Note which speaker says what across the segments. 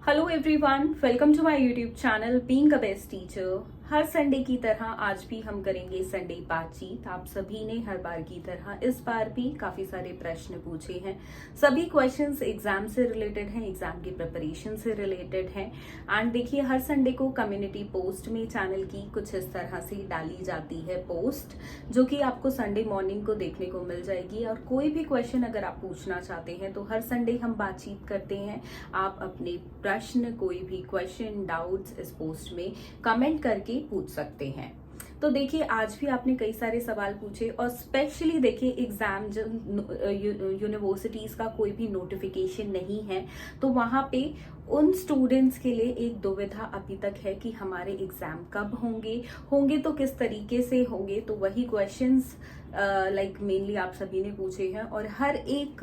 Speaker 1: Hello everyone, welcome to my YouTube channel being a best teacher. हर Sunday की तरह आज भी हम करेंगे संडे बातचीत। आप सभी ने हर बार की तरह इस बार भी काफी सारे प्रश्न पूछे हैं। सभी क्वेश्चंस एग्जाम से रिलेटेड हैं, एग्जाम की प्रिपरेशन से रिलेटेड हैं। एंड देखिए, हर संडे को कम्युनिटी पोस्ट में चैनल की कुछ इस तरह से डाली जाती है पोस्ट, जो कि आपको संडे मॉर्निंग को देखने को मिल जाएगी। और कोई भी क्वेश्चन अगर आप पूछना चाहते हैं तो हर संडे हम बातचीत करते हैं। आप अपने प्रश्न, कोई भी क्वेश्चन, डाउट्स इस पोस्ट में कमेंट करके पूछ सकते हैं। तो देखिए, आज भी आपने कई सारे सवाल पूछे और स्पेशली देखिए, एग्जाम यूनिवर्सिटीज का कोई भी नोटिफिकेशन नहीं है, तो वहां पे उन स्टूडेंट्स के लिए एक दुविधा अभी तक है कि हमारे एग्जाम कब होंगे तो किस तरीके से होंगे। तो वही क्वेश्चंस मेनली आप सभी ने पूछे हैं और हर एक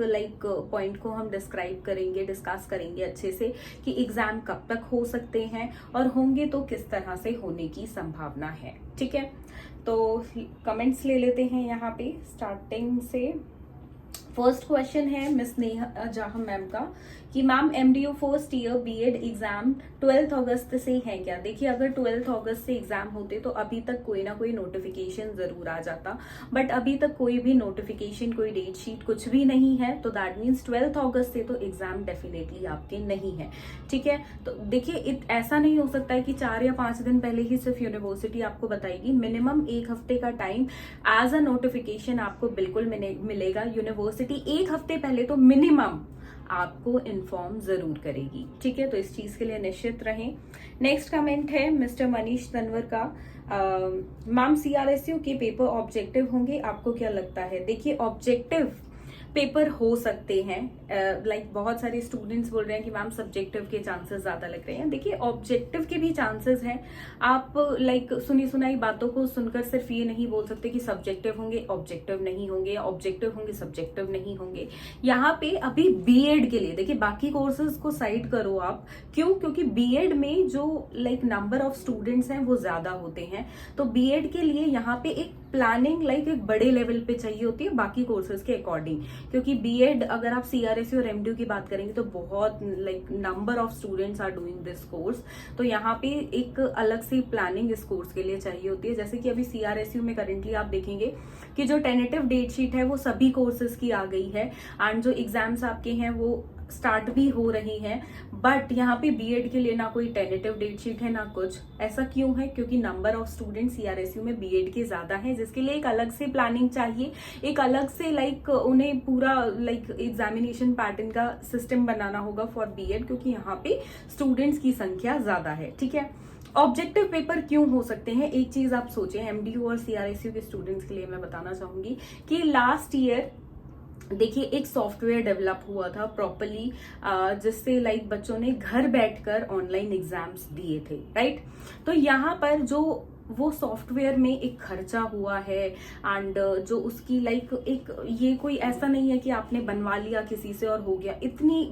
Speaker 1: पॉइंट को हम डिस्कस करेंगे अच्छे से कि एग्जाम कब तक हो सकते हैं और होंगे तो किस तरह से होने की संभावना है। ठीक है, तो कमेंट्स ले लेते हैं यहाँ पे स्टार्टिंग से। फर्स्ट क्वेश्चन है मिस नेहा जहां मैम का कि ma'am MDU first year BEd exam 12 अगस्त से है क्या? देखिए, अगर 12 अगस्त से एग्जाम होते तो अभी तक कोई ना कोई नोटिफिकेशन जरूर आ जाता, बट अभी तक कोई भी नोटिफिकेशन, कोई डेट शीट कुछ भी नहीं है। तो दैट मीन्स 12 अगस्त से तो एग्जाम डेफिनेटली आपके नहीं है। ठीक है, तो देखिए, ऐसा नहीं हो सकता है कि 4 या 5 दिन पहले ही सिर्फ यूनिवर्सिटी आपको बताएगी। मिनिमम 1 हफ्ते का टाइम एज अ नोटिफिकेशन आपको बिल्कुल मिलेगा। यूनिवर्सिटी 1 हफ्ते पहले तो मिनिमम आपको इन्फॉर्म जरूर करेगी। ठीक है, तो इस चीज के लिए निश्चित रहें। नेक्स्ट कमेंट है मिस्टर मनीष तनवर का, मैम सीआरएसयू के पेपर ऑब्जेक्टिव होंगे, आपको क्या लगता है? देखिए, ऑब्जेक्टिव पेपर हो सकते हैं। बहुत सारे स्टूडेंट्स बोल रहे हैं कि मैम सब्जेक्टिव के चांसेस ज्यादा लग रहे हैं। देखिए, ऑब्जेक्टिव के भी चांसेस हैं। आप सुनी सुनाई बातों को सुनकर सिर्फ ये नहीं बोल सकते कि सब्जेक्टिव होंगे ऑब्जेक्टिव नहीं होंगे, ऑब्जेक्टिव होंगे सब्जेक्टिव नहीं होंगे। यहाँ पे अभी बीएड के लिए देखिए, बाकी कोर्सेज को साइड करो आप। क्यों? क्योंकि बीएड में जो नंबर ऑफ स्टूडेंट्स हैं वो ज्यादा होते हैं। तो बीएड के लिए यहाँ पे एक प्लानिंग एक बड़े लेवल पे चाहिए होती है बाकी कोर्सेज के अकॉर्डिंग। क्योंकि बीएड, अगर आप सीआरएसयू और एमडीयू की बात करेंगे तो बहुत number of students are doing this course. तो यहाँ पे एक अलग से प्लानिंग इस कोर्स के लिए चाहिए होती है। जैसे कि अभी सीआरएसयू में करंटली आप देखेंगे कि जो टेंटेटिव डेट शीट है वो सभी कोर्सेज की आ गई है एंड जो एग्जाम्स आपके हैं वो स्टार्ट भी हो रही हैं। बट यहाँ पे बीएड के लिए ना कोई टेंटेटिव डेट शीट है ना कुछ। ऐसा क्यों है? क्योंकि नंबर ऑफ स्टूडेंट सीआरएसयू में बीएड के ज्यादा है, जिसके लिए एक अलग से प्लानिंग चाहिए, एक अलग से उन्हें पूरा एग्जामिनेशन पैटर्न का सिस्टम बनाना होगा फॉर बीएड, क्योंकि यहाँ पे स्टूडेंट्स की संख्या ज्यादा है। ठीक है, ऑब्जेक्टिव पेपर क्यों हो सकते हैं? एक चीज आप सोचें, एमडीयू और सीआरएसयू के स्टूडेंट्स के लिए मैं बताना चाहूंगी कि लास्ट ईयर देखिए एक सॉफ्टवेयर डेवलप हुआ था प्रॉपरली, जिससे बच्चों ने घर बैठकर ऑनलाइन एग्जाम्स दिए थे, राइट? तो यहाँ पर जो वो सॉफ्टवेयर में एक खर्चा हुआ है एंड जो उसकी एक ये कोई ऐसा नहीं है कि आपने बनवा लिया किसी से और हो गया। इतनी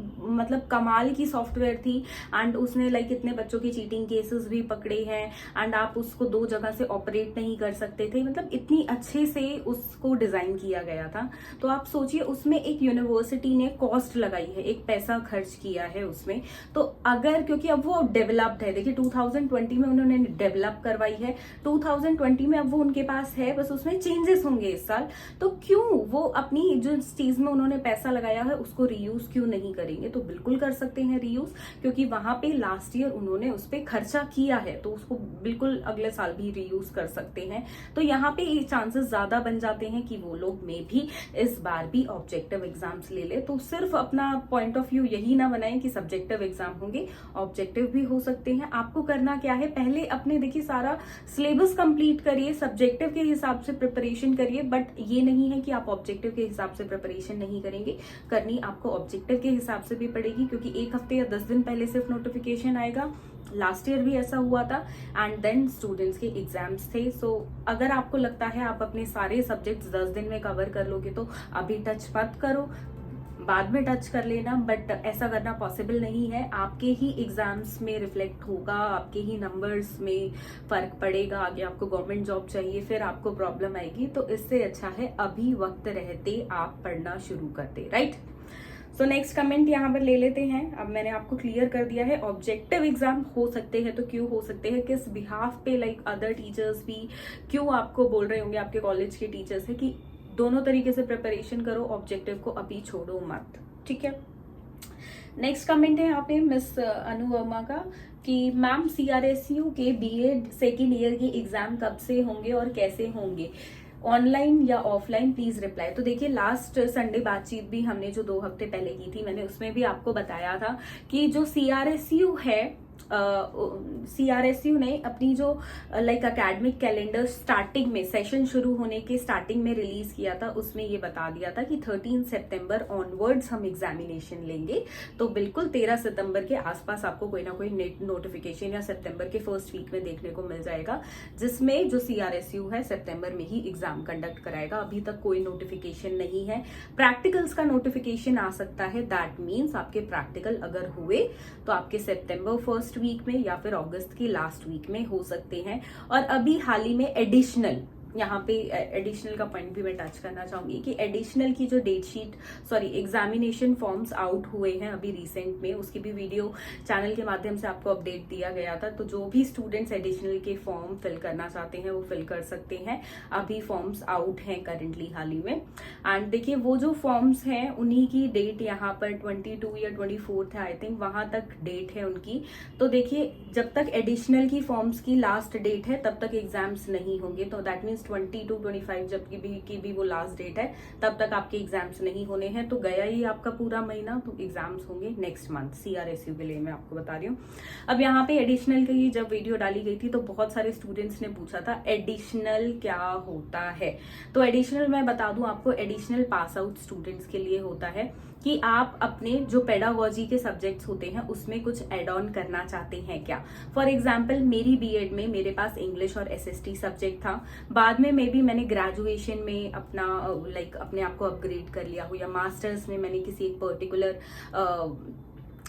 Speaker 1: कमाल की सॉफ्टवेयर थी एंड उसने इतने बच्चों के चीटिंग केसेस भी पकड़े हैं एंड आप उसको 2 जगह से ऑपरेट नहीं कर सकते थे। इतनी अच्छे से उसको डिजाइन किया गया था। तो आप सोचिए, उसमें एक यूनिवर्सिटी ने कॉस्ट लगाई है, एक पैसा खर्च किया है उसमें। तो अगर, क्योंकि अब वो डेवलप्ड है, देखिए 2020 में उन्होंने डेवलप करवाई है, 2020 में अब वो उनके पास है, बस उसमें चेंजेस होंगे इस साल। तो क्यों वो अपनी जो चीज में उन्होंने पैसा लगाया है उसको रीयूज क्यों नहीं करेंगे? तो बिल्कुल कर सकते हैं रीयूज, क्योंकि वहां पे लास्ट ईयर उन्होंने उस पर खर्चा किया है, तो उसको बिल्कुल अगले साल भी रीयूज कर सकते हैं। तो यहाँ पे चांसेस ज्यादा बन जाते हैं कि वो लोग में भी इस बार भी ऑब्जेक्टिव एग्जाम्स ले ले। तो सिर्फ अपना पॉइंट ऑफ व्यू यही ना बनाएं कि सब्जेक्टिव एग्जाम होंगे, ऑब्जेक्टिव भी हो सकते हैं। आपको करना क्या है, पहले अपने देखिए सारा सिलेबस कंप्लीट करिए, सब्जेक्टिव के हिसाब से प्रिपरेशन करिए। बट ये नहीं है कि आप ऑब्जेक्टिव के हिसाब से प्रिपरेशन नहीं करेंगे, करनी आपको ऑब्जेक्टिव के हिसाब से भी पड़ेगी, क्योंकि 1 हफ्ते या 10 दिन पहले सिर्फ नोटिफिकेशन आएगा। लास्ट ईयर भी ऐसा हुआ था एंड देन स्टूडेंट्स के एग्जाम्स थे। सो अगर आपको लगता है आप अपने सारे सब्जेक्ट्स 10 दिन में कवर कर लोगे तो अभी टच मत करो, बाद में टच कर लेना। बट ऐसा करना पॉसिबल नहीं है। आपके ही एग्जाम्स में रिफ्लेक्ट होगा, आपके ही नंबर्स में फर्क पड़ेगा। आगे आपको गवर्नमेंट जॉब चाहिए, फिर आपको प्रॉब्लम आएगी। तो इससे अच्छा है अभी वक्त रहते आप पढ़ना शुरू कर दे, राइट? सो नेक्स्ट कमेंट यहाँ पर ले लेते हैं। अब मैंने आपको क्लियर कर दिया है, ऑब्जेक्टिव एग्जाम हो सकते हैं तो क्यों हो सकते हैं, किस बिहाफ पे, लाइक अदर टीचर्स भी क्यों आपको बोल रहे होंगे, आपके कॉलेज के टीचर्स है कि दोनों तरीके से प्रिपरेशन करो, ऑब्जेक्टिव को अभी छोड़ो मत, ठीक है। नेक्स्ट कमेंट है यहाँ पे मिस अनुवर्मा का कि मैम CRSU के BEd सेकेंड ईयर के एग्जाम कब से होंगे और कैसे होंगे, ऑनलाइन या ऑफलाइन, प्लीज रिप्लाई। तो देखिए लास्ट संडे बातचीत भी हमने जो 2 हफ्ते पहले की थी, मैंने उसमें भी आपको बताया था कि जो CRSU है, CRSU ने अपनी जो लाइक एकेडमिक कैलेंडर स्टार्टिंग में, सेशन शुरू होने के स्टार्टिंग में रिलीज किया था, उसमें ये बता दिया था कि 13 सितंबर ऑनवर्ड्स हम एग्जामिनेशन लेंगे। तो बिल्कुल 13 सितंबर के आसपास आपको कोई ना कोई नोटिफिकेशन या सितंबर के फर्स्ट वीक में देखने को मिल जाएगा, जिसमें जो CRSU है सितंबर में ही एग्जाम कंडक्ट कराएगा। अभी तक कोई नोटिफिकेशन नहीं है। प्रैक्टिकल्स का नोटिफिकेशन आ सकता है, दैट मीन्स आपके प्रैक्टिकल अगर हुए तो आपके सितंबर फर्स्ट वीक में या फिर अगस्त की लास्ट वीक में हो सकते हैं। और अभी हाल ही में एडिशनल, यहाँ पे एडिशनल का पॉइंट भी मैं टच करना चाहूंगी कि एडिशनल की जो date sheet, sorry examination forms out हुए हैं अभी रिसेंट में, उसकी भी वीडियो चैनल के माध्यम से आपको अपडेट दिया गया था। तो जो भी स्टूडेंट्स एडिशनल के फॉर्म फिल करना चाहते हैं वो फिल कर सकते हैं। अभी फॉर्म्स आउट हैं करंटली हाल ही में। एंड देखिए वो जो फॉर्म्स हैं उन्हीं की डेट यहाँ पर 22 या 24 है आई थिंक, वहां तक डेट है उनकी। तो देखिए जब तक एडिशनल की फॉर्म्स की लास्ट डेट है तब तक एग्जाम्स नहीं होंगे। तो दैट मीन्स 22-25 जब की भी वो लास्ट डेट है तब तक आपके एग्जाम्स नहीं होने हैं। तो गया ही आपका पूरा महीना, तो एग्जाम्स होंगे नेक्स्ट मंथ CRSU के लिए, मैं आपको बता रही हूँ। अब यहाँ पे एडिशनल की जब वीडियो डाली गई थी तो बहुत सारे स्टूडेंट्स ने पूछा था एडिशनल क्या होता है। तो एडिशनल मैं बता दूं आपको, एडिशनल पास आउट स्टूडेंट्स के लिए होता है कि आप अपने जो पेडागोजी के सब्जेक्ट्स होते हैं उसमें कुछ एड ऑन करना चाहते हैं क्या। फॉर एग्जाम्पल मेरी BEd में मेरे पास इंग्लिश और SST सब्जेक्ट था, बाद में मे बी मैंने ग्रेजुएशन में अपना लाइक अपने आप को अपग्रेड कर लिया हो, या मास्टर्स में मैंने किसी एक पर्टिकुलर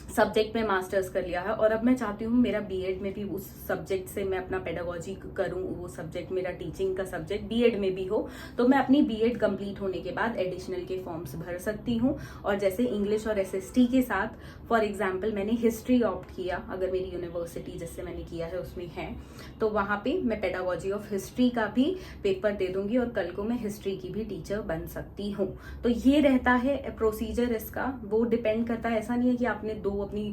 Speaker 1: सब्जेक्ट में मास्टर्स कर लिया है और अब मैं चाहती हूँ मेरा BEd में भी उस सब्जेक्ट से मैं अपना पेडागोजी करूँ, वो सब्जेक्ट मेरा टीचिंग का सब्जेक्ट BEd में भी हो, तो मैं अपनी BEd कंप्लीट होने के बाद एडिशनल के फॉर्म्स भर सकती हूँ। और जैसे इंग्लिश और SST के साथ फॉर एग्जाम्पल मैंने हिस्ट्री ऑप्ट किया, अगर मेरी यूनिवर्सिटी जिससे मैंने किया है उसमें है, तो वहां पे मैं पेडागोजी ऑफ हिस्ट्री का भी पेपर दे दूंगी और कल को मैं हिस्ट्री की भी टीचर बन सकती हूँ। तो ये रहता है प्रोसीजर इसका, वो डिपेंड करता है। ऐसा नहीं है कि आपने 2 अपनी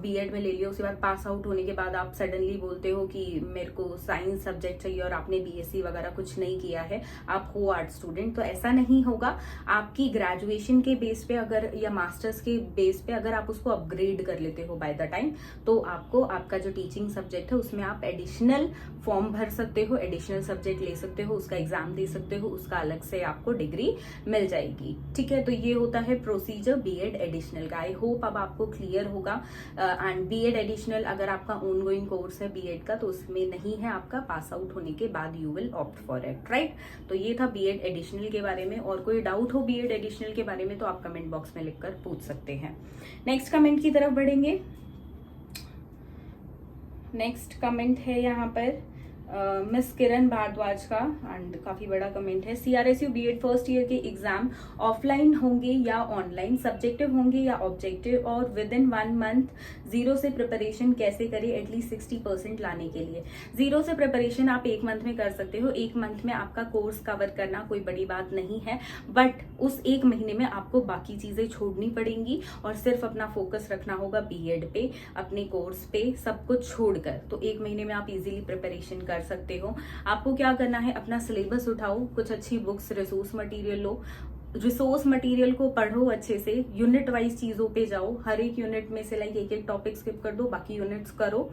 Speaker 1: BEd में ले लिया, उसके बाद पास आउट होने के बाद आप सडनली बोलते हो कि मेरे को साइंस सब्जेक्ट चाहिए और आपने BSc वगैरह कुछ नहीं किया है, आप हो आर्ट स्टूडेंट, तो ऐसा नहीं होगा। आपकी ग्रेजुएशन के बेस पे अगर या मास्टर्स के बेस पे अगर आप उसको अपग्रेड कर लेते हो बाय द टाइम, तो आपको आपका जो टीचिंग सब्जेक्ट है उसमें आप एडिशनल फॉर्म भर सकते हो, एडिशनल सब्जेक्ट ले सकते हो, उसका एग्जाम दे सकते हो, उसका अलग से आपको डिग्री मिल जाएगी। ठीक है, तो ये होता है प्रोसीजर BEd एडिशनल का। आई होप अब आपको क्लियर होगा। एंड BEd एडिशनल अगर आपका ऑनगोइंग कोर्स है BEd का तो उसमें नहीं है, आपका पास आउट होने के बाद you will opt for it, right. तो ये था BEd एडिशनल के बारे में। और कोई डाउट हो BEd एडिशनल के बारे में तो आप कमेंट बॉक्स में लिखकर पूछ सकते हैं। नेक्स्ट कमेंट की तरफ बढ़ेंगे। नेक्स्ट कमेंट है यहाँ पर मिस किरण भारद्वाज का, एंड काफी बड़ा कमेंट है। CRSU BEd फर्स्ट ईयर के एग्जाम ऑफलाइन होंगे या ऑनलाइन, सब्जेक्टिव होंगे या ऑब्जेक्टिव, और विद इन 1 मंथ जीरो से प्रिपरेशन कैसे करें एटलीस्ट 60% लाने के लिए। जीरो से प्रिपरेशन आप 1 मंथ में कर सकते हो। 1 मंथ में आपका कोर्स कवर करना कोई बड़ी बात नहीं है, बट उस 1 महीने में आपको बाकी चीजें छोड़नी पड़ेंगी और सिर्फ अपना फोकस रखना होगा BEd पे, अपने कोर्स पे, सब कुछ छोड़कर। तो 1 महीने में आप इजीली प्रिपरेशन कर सकते हो। आपको क्या करना है, अपना सिलेबस उठाओ, कुछ अच्छी बुक्स, रिसोर्स मटेरियल लो, रिसोर्स मटेरियल को पढ़ो अच्छे से, यूनिट वाइज चीजों पे जाओ, हर एक यूनिट में से लाइक एक टॉपिक स्किप कर दो, बाकी यूनिट्स करो।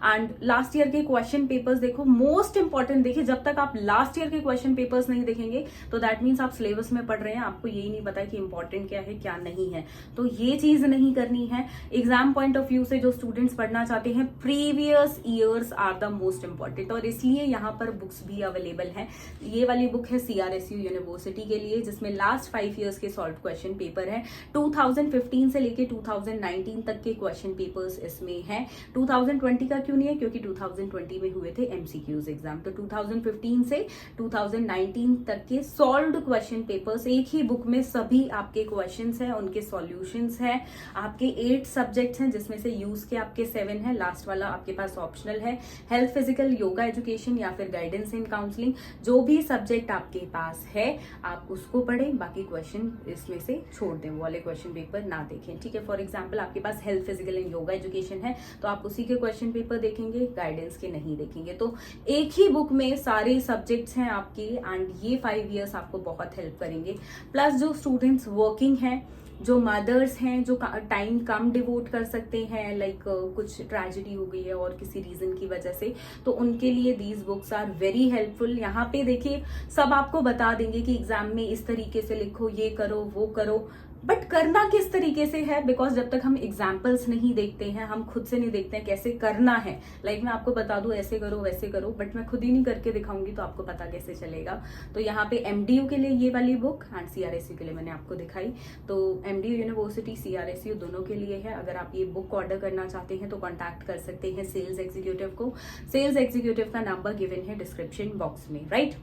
Speaker 1: एंड लास्ट ईयर के क्वेश्चन पेपर्स देखो, मोस्ट इंपॉर्टेंट। देखिए जब तक आप लास्ट ईयर के क्वेश्चन पेपर्स नहीं देखेंगे तो दैट मीन्स आप सिलेबस में पढ़ रहे हैं, आपको यही नहीं पता है कि इंपॉर्टेंट क्या है क्या नहीं है। तो ये चीज नहीं करनी है। एग्जाम पॉइंट ऑफ व्यू से जो स्टूडेंट्स पढ़ना चाहते हैं, previous years are the most important, और इसलिए यहाँ पर बुक्स भी अवेलेबल हैं। ये वाली बुक है CRSU यूनिवर्सिटी के लिए, जिसमें लास्ट 5 ईयर्स के सॉल्व क्वेश्चन पेपर है। 2015 से लेके 2019 तक के क्वेश्चन पेपर्स इसमें है। 2020 का क्यों नहीं है? क्योंकि 2020 में हुए थे MCQs एग्जाम, तो 2015 से 2019 तक के सॉल्व्ड क्वेश्चन पेपर्स एक ही बुक में, सभी आपके क्वेश्चंस हैं, उनके सॉल्यूशंस हैं। आपके 8 सब्जेक्ट्स हैं, जिसमें से यूज के आपके 7 हैं, लास्ट वाला आपके पास ऑप्शनल है। हेल्थ, फिजिकल, योगा एजुकेशन या फिर गाइडेंस एंड काउंसलिंग, जो भी सब्जेक्ट आपके पास है आप उसको पढ़ें, बाकी क्वेश्चन इसमें से छोड़ दें, वो वाले क्वेश्चन पेपर ना देखें, ठीक है। फॉर एग्जाम्पल आपके पास health, physical and yoga education है तो आप उसी के क्वेश्चन पेपर देखेंगे, गाइडेंस के नहीं देखेंगे। तो एक ही बुक में सारे सब्जेक्ट्स हैं आपके, एंड ये 5 इयर्स आपको बहुत हेल्प करेंगे। प्लस जो स्टूडेंट्स वर्किंग हैं, जो मदर्स हैं, जो टाइम कम डिवोट कर सकते हैं, लाइक कुछ ट्रेजेडी हो गई है और किसी रीजन की वजह से, तो उनके लिए these books are very helpful. यहाँ पे देखिए सब आपको बता देंगे कि एग्जाम में इस तरीके से लिखो, ये करो, वो करो, बट करना किस तरीके से है, बिकॉज जब तक हम एग्जाम्पल्स नहीं देखते हैं, हम खुद से नहीं देखते हैं कैसे करना है। लाइक मैं आपको बता दूं ऐसे करो वैसे करो, बट मैं खुद ही नहीं करके दिखाऊंगी तो आपको पता कैसे चलेगा। तो यहाँ पे MDU के लिए ये वाली बुक एंड CRSU के लिए मैंने आपको दिखाई। तो MDU यूनिवर्सिटी, CRSU दोनों के लिए है। अगर आप ये बुक ऑर्डर करना चाहते हैं तो कॉन्टैक्ट कर सकते हैं सेल्स एग्जीक्यूटिव को। सेल्स एग्जीक्यूटिव का नंबर गिवन है डिस्क्रिप्शन बॉक्स में, राइट।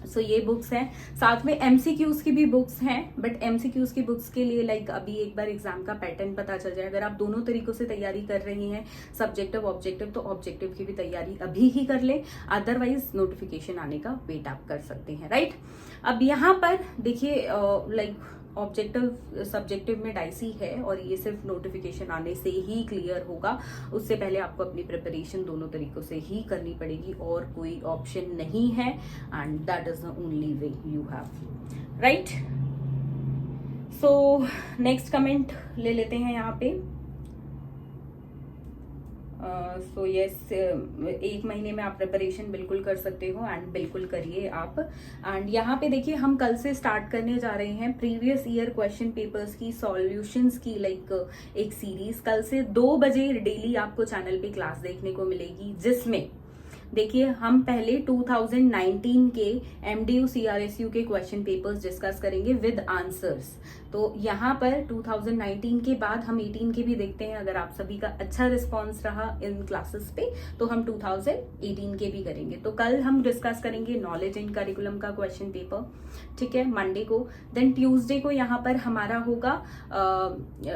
Speaker 1: सो ये बुक्स हैं, साथ में MCQs की भी बुक्स हैं, बट MCQs की बुक्स के लिए लाइक अभी एक बार एग्जाम का पैटर्न पता चल जाए। अगर आप दोनों तरीकों से तैयारी कर रही हैं, सब्जेक्टिव ऑब्जेक्टिव, तो ऑब्जेक्टिव की भी तैयारी अभी ही कर ले, अदरवाइज नोटिफिकेशन आने का वेट आप कर सकते हैं, राइट। अब यहाँ पर देखिए लाइक ऑब्जेक्टिव सब्जेक्टिव में डाइसी है और ये सिर्फ नोटिफिकेशन आने से ही क्लियर होगा। उससे पहले आपको अपनी प्रिपरेशन दोनों तरीकों से ही करनी पड़ेगी और कोई ऑप्शन नहीं है, and that is the only way you have, right. So next comment ले लेते हैं यहाँ पे। सो यस, 1 महीने में आप प्रिपरेशन बिल्कुल कर सकते हो एंड बिल्कुल करिए आप। एंड यहाँ पे देखिए हम कल से स्टार्ट करने जा रहे हैं प्रीवियस ईयर क्वेश्चन पेपर्स की सॉल्यूशंस की लाइक एक सीरीज। कल से 2 बजे डेली आपको चैनल पे क्लास देखने को मिलेगी, जिसमें देखिए हम पहले 2019 के MDU CRSU के क्वेश्चन पेपर्स डिस्कस करेंगे विद आंसर्स। तो यहाँ पर 2019 के बाद हम 18 के भी देखते हैं। अगर आप सभी का अच्छा रिस्पांस रहा इन क्लासेस पे तो हम 2018 के भी करेंगे। तो कल हम डिस्कस करेंगे नॉलेज इन करिकुलम का क्वेश्चन पेपर, ठीक है, मंडे को। देन ट्यूसडे को यहाँ पर हमारा होगा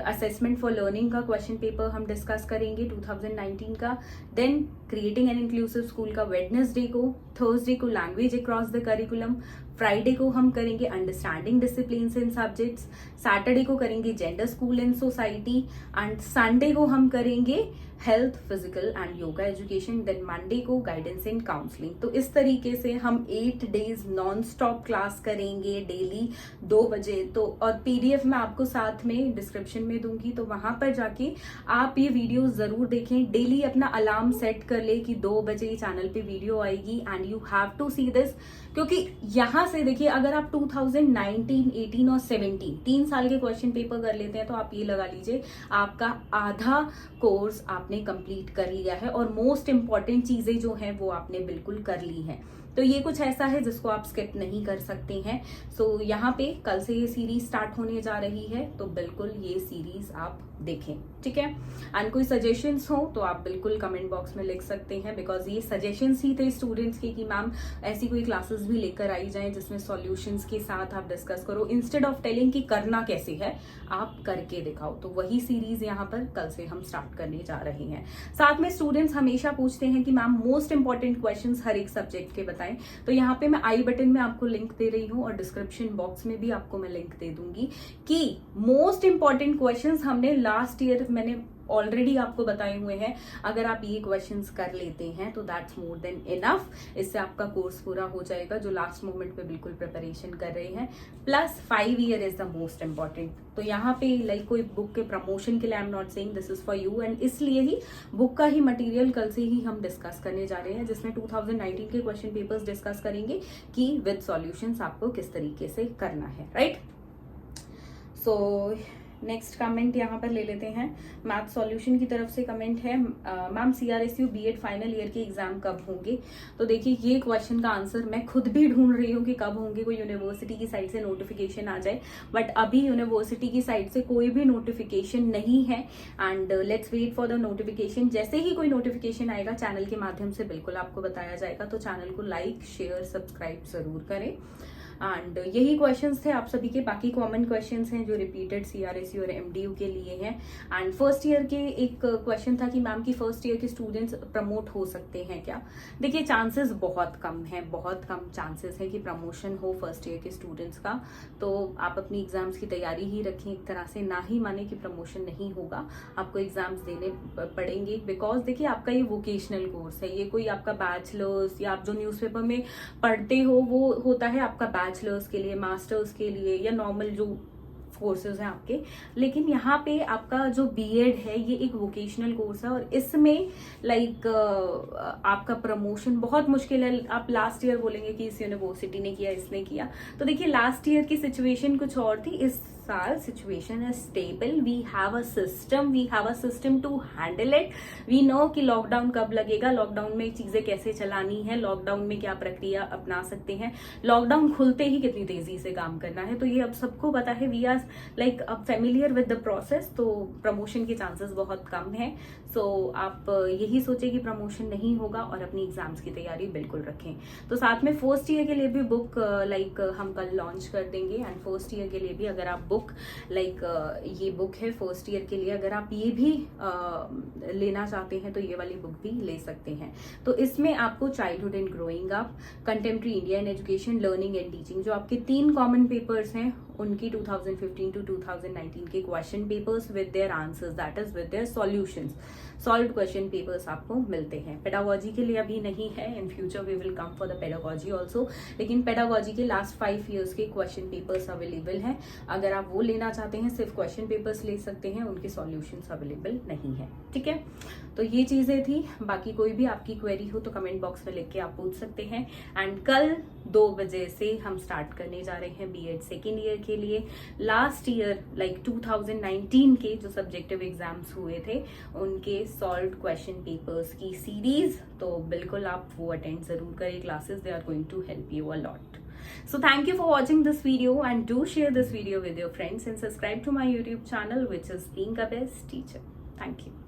Speaker 1: असेसमेंट फॉर लर्निंग का क्वेश्चन पेपर हम डिस्कस करेंगे 2019 का। Then creating an inclusive school का वेडनेसडे को। थर्सडे को language across the curriculum. Friday को हम करेंगे understanding disciplines in subjects. Saturday को करेंगे gender school and society. And Sunday को हम करेंगे health, physical and yoga education. Then Monday को गाइडेंस एंड काउंसलिंग। तो इस तरीके से हम 8 डेज नॉन स्टॉप क्लास करेंगे डेली 2 बजे। तो और PDF मैं आपको साथ में डिस्क्रिप्शन में दूंगी, तो वहां पर जाके आप ये वीडियो जरूर देखें। डेली अपना अलार्म सेट कर ले कि 2 बजे चैनल पे वीडियो आएगी and you have to see this. क्योंकि यहां से देखिए अगर आप 2019, 18 और 17 3 साल के क्वेश्चन पेपर कर लेते हैं तो आप ये लगा लीजिए आपका आधा कोर्स आपने कंप्लीट कर लिया है और मोस्ट इंपॉर्टेंट चीजें जो हैं वो आपने बिल्कुल कर ली हैं। तो ये कुछ ऐसा है जिसको आप स्किप नहीं कर सकते हैं। सो यहाँ पे कल से ये सीरीज स्टार्ट होने जा रही है, तो बिल्कुल ये सीरीज आप देखें, ठीक है। एंड कोई सजेशंस हो तो आप बिल्कुल कमेंट बॉक्स में लिख सकते हैं, बिकॉज ये सजेशंस ही थे स्टूडेंट्स के कि मैम ऐसी कोई क्लासेस भी लेकर आई जाए जिसमें सॉल्यूशंस के साथ आप डिस्कस करो, इंस्टेड ऑफ टेलिंग कि करना कैसे है आप करके दिखाओ। तो वही सीरीज यहाँ पर कल से हम स्टार्ट करने जा रहे हैं। साथ में स्टूडेंट्स हमेशा पूछते हैं कि मैम मोस्ट इंपॉर्टेंट क्वेश्चन हर एक सब्जेक्ट के बताएं। तो यहाँ पे मैं आई बटन में आपको लिंक दे रही हूँ और डिस्क्रिप्शन बॉक्स में भी आपको मैं लिंक दे दूंगी कि मोस्ट इंपॉर्टेंट क्वेश्चंस हमने लास्ट ईयर मैंने ऑलरेडी आपको बताए हुए हैं। अगर आप ये क्वेश्चंस कर लेते हैं तो दैट्स मोर देन इनफ। इससे आपका कोर्स पूरा हो जाएगा जो लास्ट मोमेंट पे बिल्कुल प्रिपरेशन कर रहे हैं। Plus 5 year is the most important. तो यहाँ पे लाइक कोई बुक के प्रमोशन के लिए I am not saying, this is for you. And इसलिए ही बुक का ही मटेरियल कल से ही हम डिस्कस करने जा रहे हैं, जिसमें 2019 के क्वेश्चन पेपर्स डिस्कस करेंगे कि विद सॉल्यूशंस आपको किस तरीके से करना है, राइट। सो नेक्स्ट कमेंट यहाँ पर ले लेते हैं। मैथ सॉल्यूशन की तरफ से कमेंट है, ma'am CRSU BEd final year के एग्जाम कब होंगे? तो देखिए ये क्वेश्चन का आंसर मैं खुद भी ढूंढ रही हूँ कि कब होंगे, कोई यूनिवर्सिटी की साइड से नोटिफिकेशन आ जाए, बट अभी यूनिवर्सिटी की साइड से कोई भी नोटिफिकेशन नहीं है। And let's wait for the notification. जैसे ही कोई नोटिफिकेशन आएगा चैनल के माध्यम से बिल्कुल आपको बताया जाएगा, तो चैनल को लाइक शेयर सब्सक्राइब जरूर करें। एंड यही क्वेश्चंस थे आप सभी के। बाकी कॉमन क्वेश्चंस हैं जो रिपीटेड CRSU और MDU के लिए हैं। एंड फर्स्ट ईयर के एक क्वेश्चन था कि मैम की फर्स्ट ईयर के स्टूडेंट्स प्रमोट हो सकते हैं क्या? देखिए चांसेस बहुत कम है, बहुत कम चांसेस है कि प्रमोशन हो फर्स्ट ईयर के स्टूडेंट्स का। तो आप अपनी एग्जाम्स की तैयारी ही रखें एक तरह से, ना ही माने कि प्रमोशन नहीं होगा, आपको एग्जाम्स देने पड़ेंगे। बिकॉज देखिए आपका ये वोकेशनल कोर्स है, ये कोई आपका बैचलर्स या आप जो न्यूज़पेपर में पढ़ते हो वो होता है आपका बैचलर्स के लिए, मास्टर्स के लिए या नॉर्मल जो कोर्सेज हैं आपके। लेकिन यहाँ पे आपका जो बीएड है ये एक वोकेशनल कोर्स है और इसमें लाइक आपका प्रमोशन बहुत मुश्किल है। आप लास्ट ईयर बोलेंगे कि इस यूनिवर्सिटी ने किया, इसने किया, तो देखिए लास्ट ईयर की सिचुएशन कुछ और थी, इस साल सिचुएशन है stable. We have a system to handle it. We know कि लॉकडाउन कब लगेगा, लॉकडाउन में चीजें कैसे चलानी है, लॉकडाउन में क्या प्रक्रिया अपना सकते हैं, लॉकडाउन खुलते ही कितनी तेजी से काम करना है, तो ये अब सबको पता है। वी आर लाइक अब फेमिलियर विद द प्रोसेस, तो प्रमोशन के चांसेस बहुत कम है। सो आप यही सोचे कि प्रमोशन नहीं होगा और अपनी एग्जाम्स की तैयारी बिल्कुल रखें। तो साथ में फर्स्ट ईयर के लिए भी बुक लाइक हम कल लॉन्च कर देंगे। एंड फर्स्ट ईयर के लिए भी अगर आप बुक लाइक ये बुक है फर्स्ट ईयर के लिए, अगर आप ये भी लेना चाहते हैं तो ये वाली बुक भी ले सकते हैं। तो इसमें आपको childhood and growing up, contemporary Indian education, learning and teaching, जो आपके 3 कॉमन पेपर्स हैं उनकी 2015 टू 2019 के question papers with their answers, that is with their solutions, solved question papers आपको मिलते हैं। पेडागोजी के लिए अभी नहीं है, in future we will come for the pedagogy also, लेकिन पेडागोजी के लास्ट 5 ईयर्स के क्वेश्चन पेपर्स अवेलेबल हैं। अगर आप वो लेना चाहते हैं सिर्फ क्वेश्चन पेपर्स ले सकते हैं, उनके सॉल्यूशंस अवेलेबल नहीं है। ठीक है, तो ये चीजें थी। बाकी कोई भी आपकी क्वेरी हो तो कमेंट बॉक्स में लिख के आप पूछ सकते हैं। एंड कल 2 बजे से हम स्टार्ट करने जा रहे हैं बीएड सेकेंड ईयर के लिए। लास्ट ईयर लाइक 2019 के जो सब्जेक्टिव एग्जाम्स हुए थे उनके सॉल्व्ड क्वेश्चन पेपर्स की सीरीज, तो बिल्कुल आप वो अटेंड जरूर करें classes, they are going to help you a lot. So thank you for watching this video and do share this video with your friends and subscribe to my YouTube channel which is Being a Best Teacher. Thank you.